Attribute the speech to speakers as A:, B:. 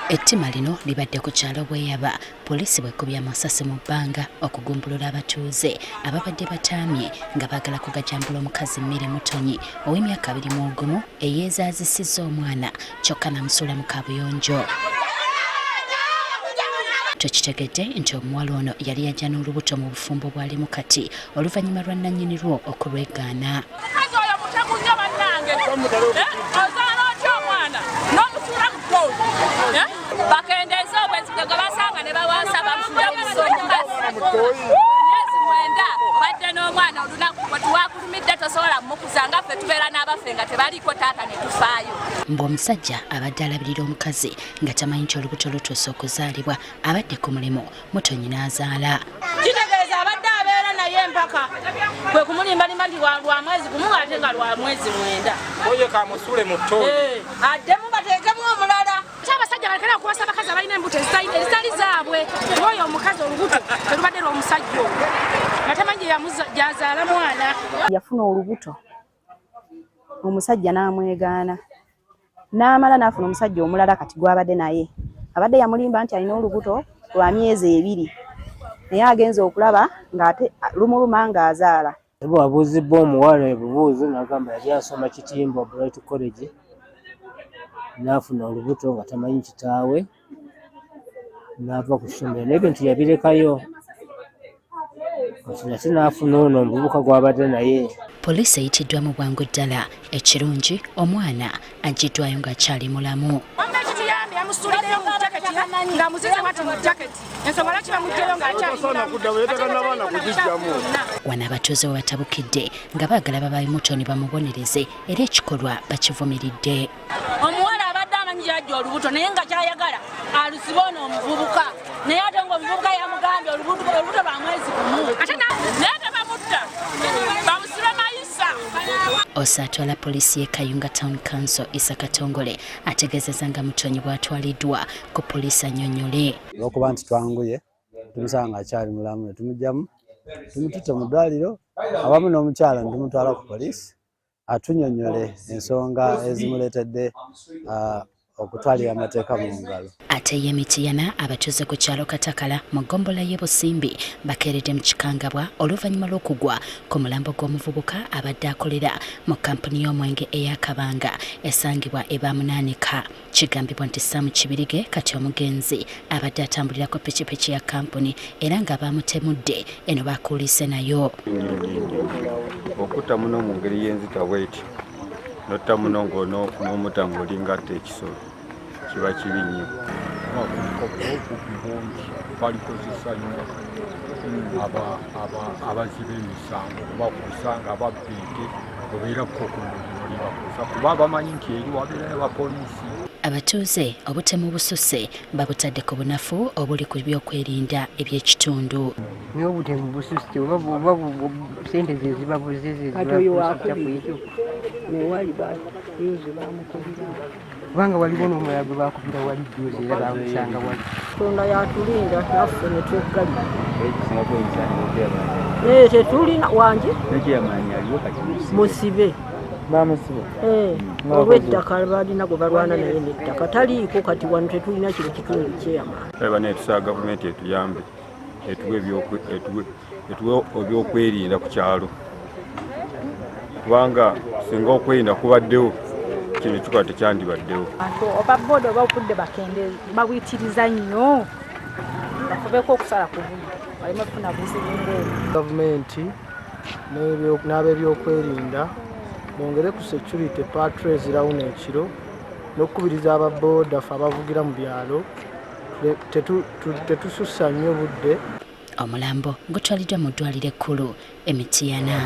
A: Ettima lino libadde ku kyalo Bweyaba, poliisi bwekubya amasasi mu bbanga okugumbulula abatuuze ababadde bataamye nga baagala kugajambula omukazi Mmere Mutonyi ow'emyaka 21 eyeezaazisizza omwana kyokka namusuula mu kaabuyonjo. Tukitegedde nti omuwala ono yali yajja n'olubuto mu bufumbo bwalimu kati oluvannyuma lwa nannyini lwo okulwegaana.
B: Bakendeza obwezigega basanga ne bawaasa bamufuya obadde n'omwana olunaku bwe tuwakulumidde tosobola mukuzanga ffe tubeera n'abaffe nga tebaliiko taata ne tufaayo.
A: Ng'omusajja abadde alabirira omukazi nga tamanyi nti olubuto lutuuse okuzaalibwa abadde ku mulimu Mutonyi n'azaala.
B: Kitegeeza abadde abeera naye empaka kwe kumulimbalimba nti lwa mwezi gumu ate nga lwa mwezi 9.
C: Oye kamusuule mu ttooyi.
B: Addemu bateekemu omulala.
D: Abasajja balekera okuwasa abakazi abalina embuto ezitali zaabwe. Oyo omukazi olubuto terubadde lw'omusajja oyo nga tamanyi gyazaala mwana.
E: Yafuna olubuto omusajja n'amwegaana n'amala n'afuna omusajja omulala kati gwabadde naye abadde yamulimba nti alina olubuto lwa myezi 2 naye agenze okulaba ng'ate lumuluma ng'azaala.
F: Bwabuuzibwa omuwala ebibuuzo n'agamba yali asoma Kitimba Bright College n'afuna olubuto nga tamanyi kitaawe n'ava ku ssomero naye ebintu yabirekayo kati nate n'afuna ono omuvubuka gw'abadde naye.
A: Poliisi eyitiddwa mu bwangu ddala, ekirungi omwana aggiddwayo ng'akyali mulamu.
D: Yamusuuliddeyo mu jaketi nga muzize bwati mu jaketi ensonga lwaki bamugjeyo ng'akyali mulamu.
A: Wano abatuuze we batabukidde nga baagala babaye Mutonyi bamubonereze era ekikolwa bakivumiridde.
B: Omuwala abadde amanyi yajja olubuto naye nga kyayagala alusibe ono omuvubuka naye ate ng'omuvubuka yamugambye olubuto lwa mwezi gumu naye tebamutta bamusibe mayisa.
A: Osaatwala poliisi y'e Kayunga Town Council Issa Katongole ategeezezza nga Mutonyi bw'atwaliddwa ku poliisi annyonnyole.
G: Olw'okuba nti twanguye tumusanga akyali mulamu ne tumugyamu tumututte mu ddwaliro awamu n'omukyala ne tumutwala ku poliisi atunnyonnyole ensonga ezimuleetedde okutwalira amateeka mu ngalo.
A: Ate ye Mityana abatuuze ku kyalo Katakala mu ggombolola y'e Busimbi bakeeredde mu kikangabwa oluvannyuma lw'okugwa ku mulambo gw'omuvubuka abadde akolera mu kampuni y'omwenge ey'Akabanga esangibwa e Bamunaanika. Kigambibwa nti Sam Kibirige kati omugenzi abadde atambulira ku pikipiki ya kampuni era nga bamutemudde eno bakuulise nayo.
H: Okutta muno mu ngeri y'enzita bw'eti notta muno n'omutta ng'olinga atta ekisolo kiba kibi nnyo.
I: Balikozesa nnyo abaziba emisango bakusanga ababbiite obeerako ku mulimo libakosa kuba bamanyi nti eri wabeerayo bapoliisi.
A: Abatuuze obutemu bususse babutadde ku bunafu obuli ku byokwerinda eby'ekitundu.
J: Niyo obutemu bususse oba sente ze zibabuze kubanga waliwo n'omulala gwe bakubira wali juuzi era bamusanga wali.
E: Katonda yatulinda naffe ne tweggalira. Tetulina wangi musibe olw'ettaka balina gwe balwana naye n'ettaka taliiko kati wano tetulina kino kitundu kyeyamaani.
H: Eba netusaba gavumenti etuyambe etuwe ebyokwerinda ku kyalo kubanga singa okwerinda kubaddewo kino kikuba tekyandibaddewo.
D: Oba booda oba okudde bakende babuyitiriza nnyo bafubeko okusala ku buli baleme kufuna buzibu ng'ebyo.
K: Gavumenti n'ab'ebyokwerinda bongere ku security patrols rawuno ekiro n'okukubiriza ababooda ffe abavugira mu byalo tetusussa nnyo budde.
A: Omulambo gutwaliddwa mu ddwaliro ekkulu e Mityana.